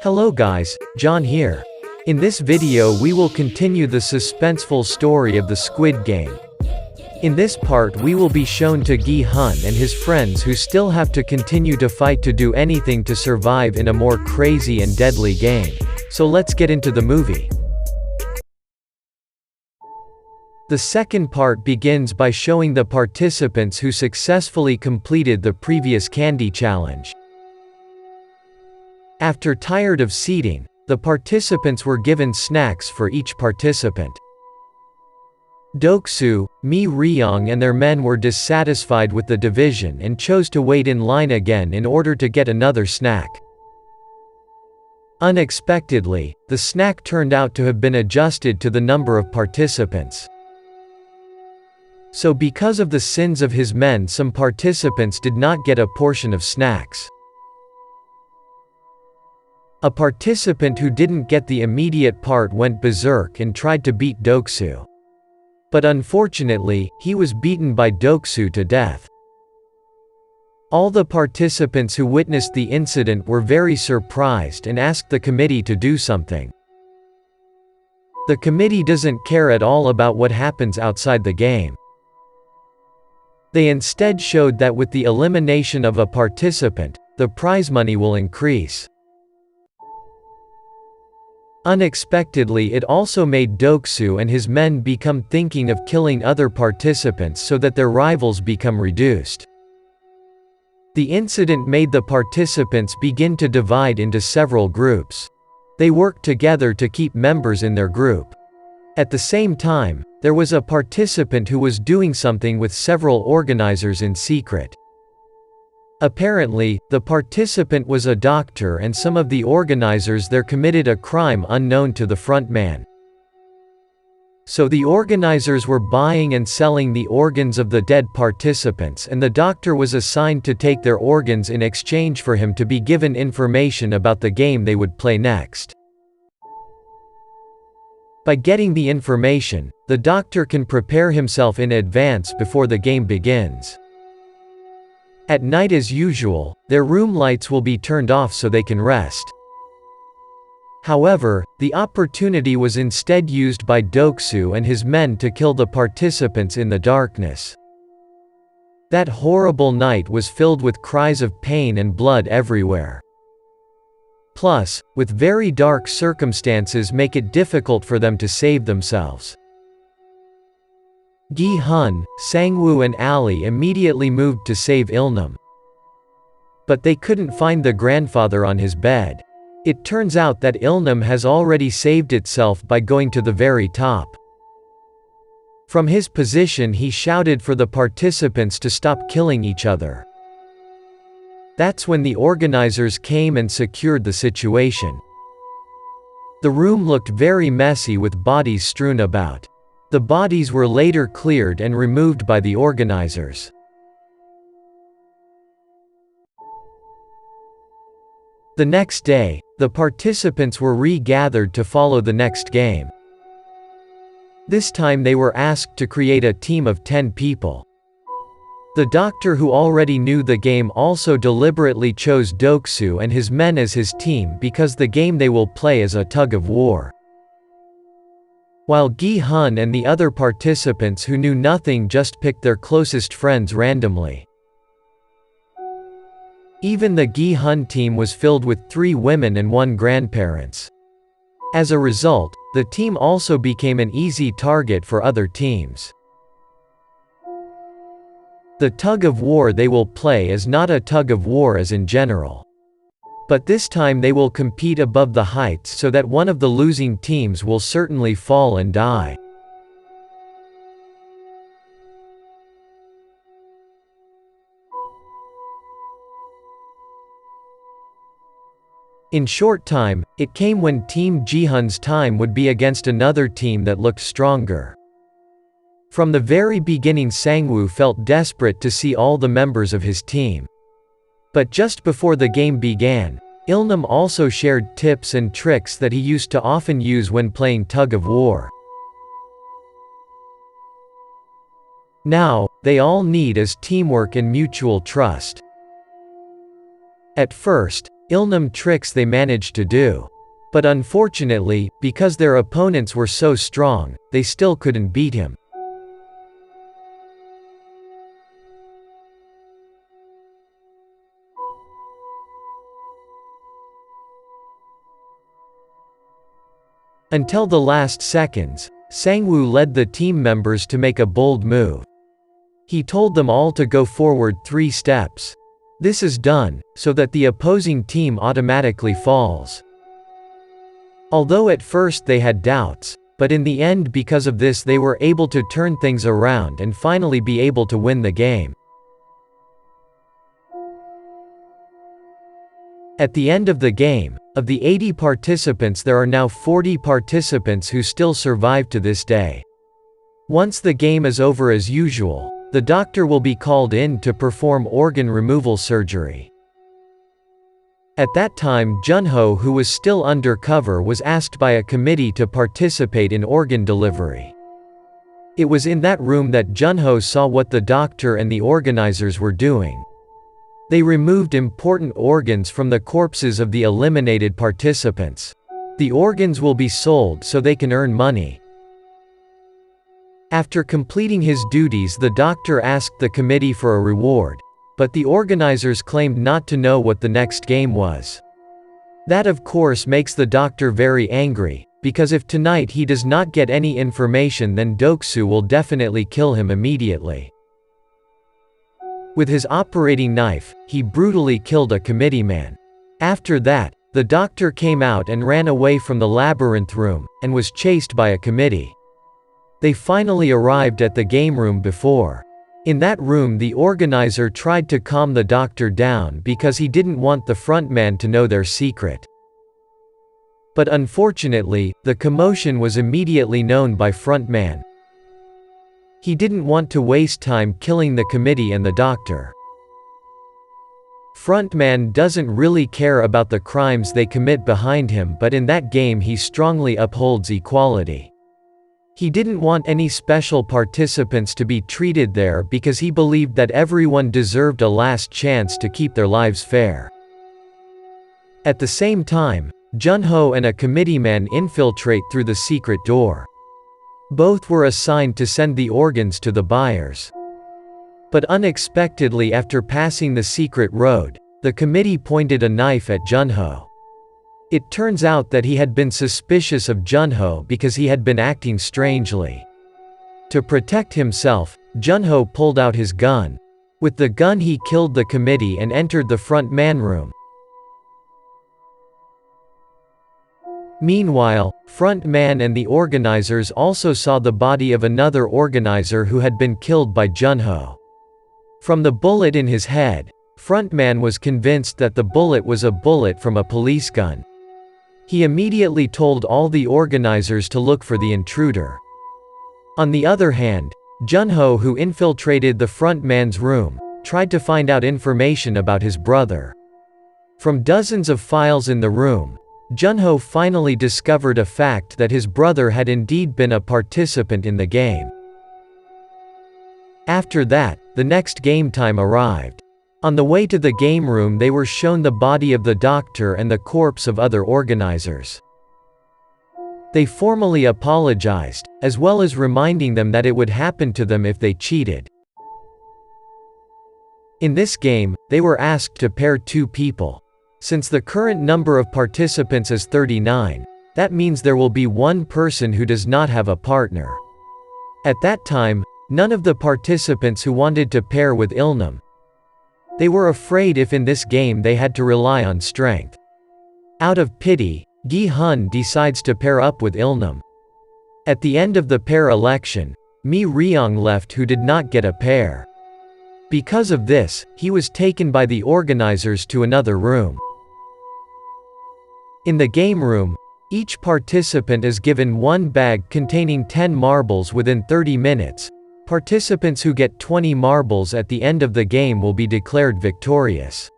Hello guys, John here. In this video we will continue the suspenseful story of the Squid Game. In this part we will be shown to Gi-hun and his friends who still have to continue to fight to do anything to survive in a more crazy and deadly game. So let's get into the movie. The second part begins by showing the participants who successfully completed the previous candy challenge. After tired of seating, the participants were given snacks for each participant. Doksu, Mi Ryong and their men were dissatisfied with the division and chose to wait in line again in order to get another snack. Unexpectedly, the snack turned out to have been adjusted to the number of participants. So because of the sins of his men, some participants did not get a portion of snacks. A participant who didn't get the immediate part went berserk and tried to beat Doksu. But unfortunately, he was beaten by Doksu to death. All the participants who witnessed the incident were very surprised and asked the committee to do something. The committee doesn't care at all about what happens outside the game. They instead showed that with the elimination of a participant, the prize money will increase. Unexpectedly, it also made Doksu and his men become thinking of killing other participants so that their rivals become reduced. The incident made the participants begin to divide into several groups. They worked together to keep members in their group. At the same time, there was a participant who was doing something with several organizers in secret. Apparently, the participant was a doctor and some of the organizers there committed a crime unknown to the front man. So the organizers were buying and selling the organs of the dead participants and the doctor was assigned to take their organs in exchange for him to be given information about the game they would play next. By getting the information, the doctor can prepare himself in advance before the game begins. At night as usual, their room lights will be turned off so they can rest. However, the opportunity was instead used by Doksu and his men to kill the participants in the darkness. That horrible night was filled with cries of pain and blood everywhere. Plus, with very dark circumstances make it difficult for them to save themselves. Gi-hun, Sang-woo and Ali immediately moved to save Ilnam. But they couldn't find the grandfather on his bed. It turns out that Ilnam has already saved itself by going to the very top. From his position he shouted for the participants to stop killing each other. That's when the organizers came and secured the situation. The room looked very messy with bodies strewn about. The bodies were later cleared and removed by the organizers. The next day, the participants were regathered to follow the next game. This time they were asked to create a team of 10 people. The doctor who already knew the game also deliberately chose Doksu and his men as his team because the game they will play is a tug-of-war. While Gi-hun and the other participants who knew nothing just picked their closest friends randomly. Even the Gi-hun team was filled with 3 women and 1 grandparents. As a result, the team also became an easy target for other teams. The tug-of-war they will play is not a tug-of-war as in general. But this time they will compete above the heights so that one of the losing teams will certainly fall and die. In short time, it came when Team Gi-hun's time would be against another team that looked stronger. From the very beginning Sang-woo felt desperate to see all the members of his team. But just before the game began, Ilnam also shared tips and tricks that he used to often use when playing tug-of-war. Now, they all need is teamwork and mutual trust. At first, Ilnam tricks they managed to do. But unfortunately, because their opponents were so strong, they still couldn't beat him. Until the last seconds, Sangwoo led the team members to make a bold move. He told them all to go forward 3 steps. This is done, so that the opposing team automatically falls. Although at first they had doubts, but in the end because of this they were able to turn things around and finally be able to win the game. At the end of the game, of the 80 participants there are now 40 participants who still survive to this day. Once the game is over as usual, the doctor will be called in to perform organ removal surgery. At that time Junho, who was still undercover, was asked by a committee to participate in organ delivery. It was in that room that Junho saw what the doctor and the organizers were doing. They removed important organs from the corpses of the eliminated participants. The organs will be sold so they can earn money. After completing his duties, the doctor asked the committee for a reward, but the organizers claimed not to know what the next game was. That of course makes the doctor very angry, because if tonight he does not get any information then Doksu will definitely kill him immediately. With his operating knife, he brutally killed a committeeman. After that, the doctor came out and ran away from the labyrinth room, and was chased by a committee. They finally arrived at the game room before. In that room the organizer tried to calm the doctor down because he didn't want the frontman to know their secret. But unfortunately, the commotion was immediately known by frontman. He didn't want to waste time killing the committee and the doctor. Frontman doesn't really care about the crimes they commit behind him, but in that game he strongly upholds equality. He didn't want any special participants to be treated there because he believed that everyone deserved a last chance to keep their lives fair. At the same time, Junho and a committeeman infiltrate through the secret door. Both were assigned to send the organs to the buyers. But unexpectedly, after passing the secret road, the committee pointed a knife at Junho. It turns out that he had been suspicious of Junho because he had been acting strangely. To protect himself, Junho pulled out his gun. With the gun he killed the committee and entered the front man room. Meanwhile, front man and the organizers also saw the body of another organizer who had been killed by Junho. From the bullet in his head, frontman was convinced that the bullet was a bullet from a police gun. He immediately told all the organizers to look for the intruder. On the other hand, Junho, who infiltrated the front man's room, tried to find out information about his brother. From dozens of files in the room, Junho finally discovered a fact that his brother had indeed been a participant in the game. After that, the next game time arrived. On the way to the game room they were shown the body of the doctor and the corpse of other organizers. They formally apologized, as well as reminding them that it would happen to them if they cheated. In this game, they were asked to pair 2 people. Since the current number of participants is 39, that means there will be 1 person who does not have a partner. At that time, none of the participants who wanted to pair with Ilnam. They were afraid if in this game they had to rely on strength. Out of pity, Gi-hun decides to pair up with Ilnam. At the end of the pair election, Mi Ryong left, who did not get a pair. Because of this, he was taken by the organizers to another room. In the game room, each participant is given 1 bag containing 10 marbles within 30 minutes. Participants who get 20 marbles at the end of the game will be declared victorious.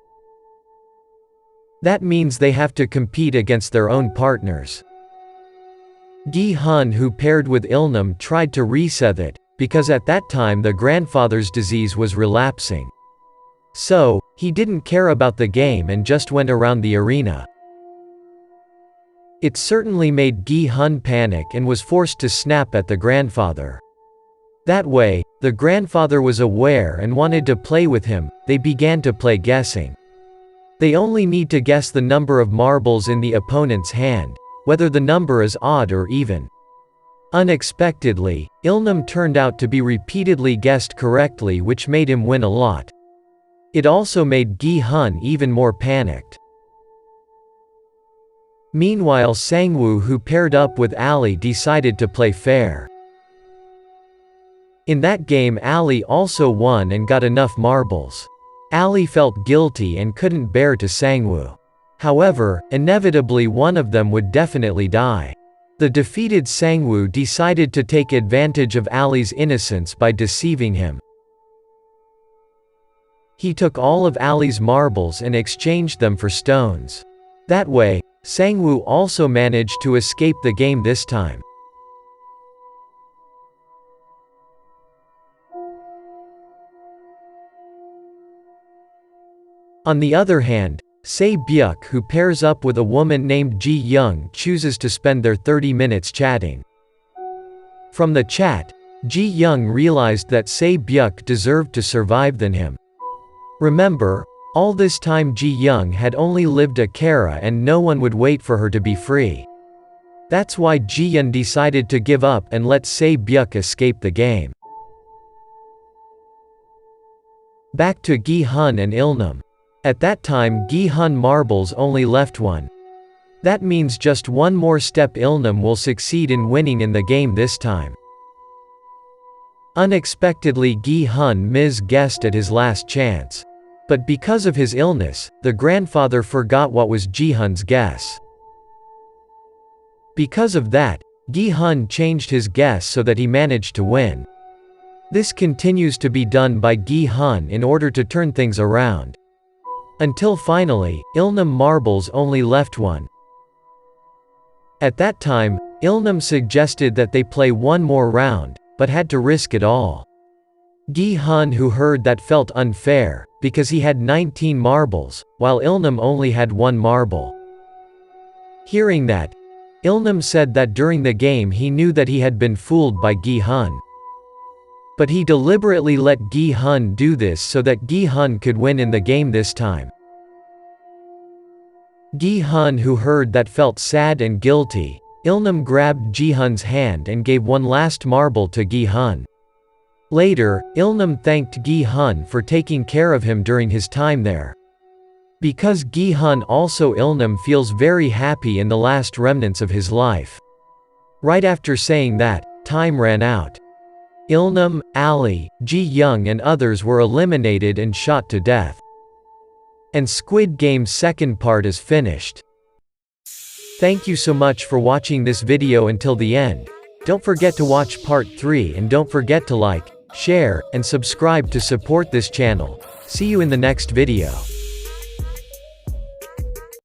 That means they have to compete against their own partners. Gi-hun, who paired with Ilnam, tried to reset it, because at that time the grandfather's disease was relapsing. So, he didn't care about the game and just went around the arena. It certainly made Gi-hun panic and was forced to snap at the grandfather. That way, the grandfather was aware and wanted to play with him. They began to play guessing. They only need to guess the number of marbles in the opponent's hand, whether the number is odd or even. Unexpectedly, Ilnam turned out to be repeatedly guessed correctly, which made him win a lot. It also made Gi-hun even more panicked. Meanwhile, Sangwoo, who paired up with Ali, decided to play fair. In that game, Ali also won and got enough marbles. Ali felt guilty and couldn't bear to Sangwoo. However, inevitably one of them would definitely die. The defeated Sangwoo decided to take advantage of Ali's innocence by deceiving him. He took all of Ali's marbles and exchanged them for stones. That way, Sangwoo also managed to escape the game this time. On the other hand, Se-byuk, who pairs up with a woman named Ji-young, chooses to spend their 30 minutes chatting. From the chat, Ji-young realized that Se-byuk deserved to survive than him. Remember, all this time Ji-young had only lived a Kara and no one would wait for her to be free. That's why Ji-young decided to give up and let Se-byuk escape the game. Back to Gi-hun and Ilnam. At that time, Gi-hun marbles only left one. That means just one more step Ilnam will succeed in winning in the game this time. Unexpectedly, Gi-hun misguessed at his last chance. But because of his illness, the grandfather forgot what was Ji-hun's guess. Because of that, Gi-hun changed his guess so that he managed to win. This continues to be done by Gi-hun in order to turn things around. Until finally, Ilnam marbles only left one. At that time, Ilnam suggested that they play one more round, but had to risk it all. Gi-hun, who heard that, felt unfair, because he had 19 marbles, while Ilnam only had 1 marble. Hearing that, Ilnam said that during the game he knew that he had been fooled by Gi-hun. But he deliberately let Gi-hun do this so that Gi-hun could win in the game this time. Gi-hun, who heard that, felt sad and guilty. Ilnam grabbed Ji-hun's hand and gave one last marble to Gi-hun. Later, Ilnam thanked Gi-hun for taking care of him during his time there. Because Gi-hun also, Ilnam feels very happy in the last remnants of his life. Right after saying that, time ran out. Ilnam, Ali, Ji-young and others were eliminated and shot to death. And Squid Game's second part is finished. Thank you so much for watching this video until the end. Don't forget to watch part 3 and don't forget to like, share, and subscribe to support this channel. See you in the next video.